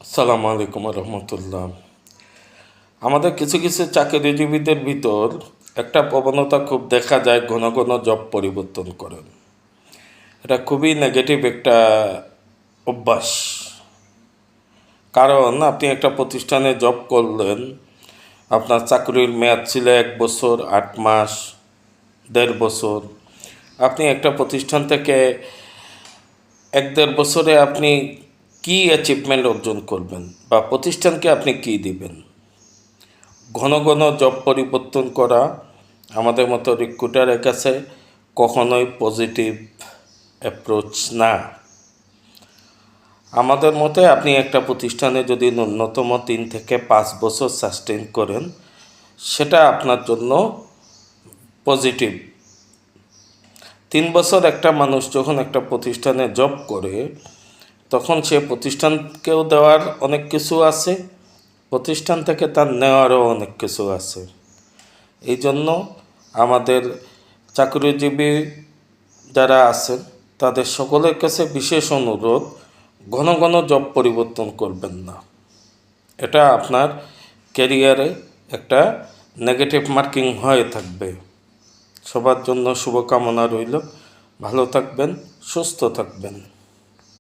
আসসালামু আলাইকুম রহমতুল্লাহ। আমাদের কিছু কিছু চাকরিজীবীদের ভিতর একটা প্রবণতা খুব দেখা যায়, ঘন ঘন জব পরিবর্তন করেন। এটা খুবই নেগেটিভ একটা অভ্যাস। কারণ আপনি একটা প্রতিষ্ঠানে জব করলেন, আপনার চাকরির মেয়াদ ছিল 1 বছর 8 মাস, 1.5 বছর। আপনি একটা প্রতিষ্ঠান থেকে 1-1.5 বছরে আপনি কি অ্যাচিভমেন্ট অর্জন করবেন বা প্রতিষ্ঠানকে আপনি কি দিবেন? ঘন ঘন জব পরিবর্তন করা আমাদের মতো রিক্রুটারের কাছে কখনোই পজিটিভ অ্যাপ্রোচ না। আমাদের মতে আপনি একটা প্রতিষ্ঠানে যদি ন্যূনতম 3 থেকে 5 বছর সাস্টেইন করেন, সেটা আপনার জন্য পজিটিভ। 3 বছর একটা মানুষ যখন একটা প্রতিষ্ঠানে জব করে, তখন সে প্রতিষ্ঠানকেও দেওয়ার অনেক কিছু আছে, প্রতিষ্ঠান থেকে তার নেওয়ারও অনেক কিছু আছে। এই জন্য আমাদের চাকরিজীবী যারা আছেন তাদের সকলের কাছে বিশেষ অনুরোধ, ঘন ঘন জব পরিবর্তন করবেন না। এটা আপনার ক্যারিয়ারে একটা নেগেটিভ মার্কিং হয়ে থাকবে। সবার জন্য শুভকামনা রইল। ভালো থাকবেন, সুস্থ থাকবেন।